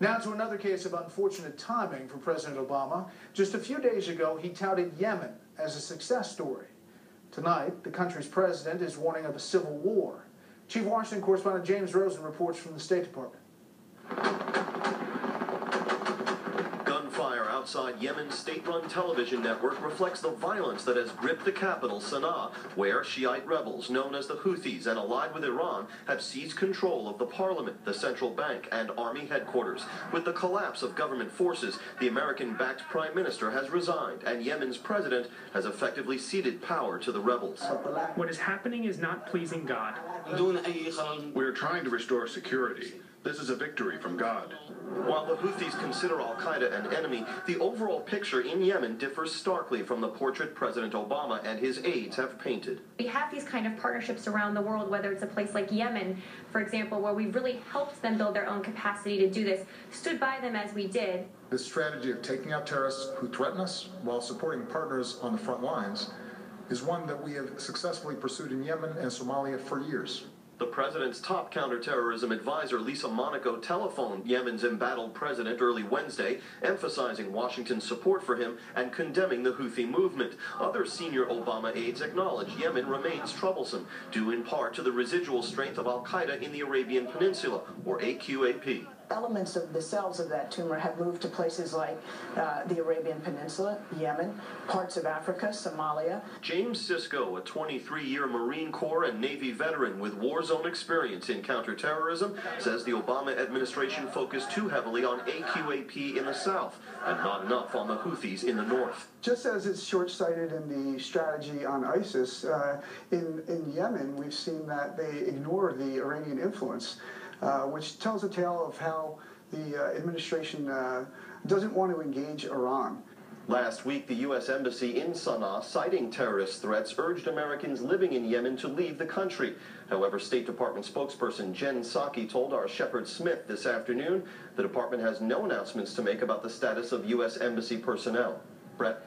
Now to another case of unfortunate timing for President Obama. Just a few days ago, he touted Yemen as a success story. Tonight, the country's president is warning of a civil war. Chief Washington correspondent James Rosen reports from the State Department. Gunfire outside Yemen's state-run television network reflects the violence that has gripped the capital, Sana'a, where Shiite rebels known as the Houthis and allied with Iran have seized control of the parliament, the central bank, and army headquarters. With the collapse of government forces, the American-backed prime minister has resigned, and Yemen's president has effectively ceded power to the rebels. What is happening is not pleasing God. We're trying to restore security. This is a victory from God. While the Houthis consider al-Qaeda an enemy, the overall picture in Yemen differs starkly from the portrait President Obama and his aides have painted. We have these kind of partnerships around the world, whether it's a place like Yemen, for example, where we've really helped them build their own capacity to do this, stood by them as we did. This strategy of taking out terrorists who threaten us while supporting partners on the front lines is one that we have successfully pursued in Yemen and Somalia for years. The president's top counterterrorism advisor, Lisa Monaco, telephoned Yemen's embattled president early Wednesday, emphasizing Washington's support for him and condemning the Houthi movement. Other senior Obama aides acknowledge Yemen remains troublesome, due in part to the residual strength of al-Qaeda in the Arabian Peninsula, or AQAP. Elements of the cells of that tumor have moved to places like the Arabian Peninsula, Yemen, parts of Africa, Somalia. James Sisko, a 23-year Marine Corps and Navy veteran with war zone experience in counterterrorism, says the Obama administration focused too heavily on AQAP in the south and not enough on the Houthis in the north. Just as it's short-sighted in the strategy on ISIS, in Yemen we've seen that they ignore the Iranian influence, which tells a tale of how the administration doesn't want to engage Iran. Last week, the U.S. Embassy in Sana'a, citing terrorist threats, urged Americans living in Yemen to leave the country. However, State Department spokesperson Jen Psaki told our Shepard Smith this afternoon the department has no announcements to make about the status of U.S. Embassy personnel. Brett?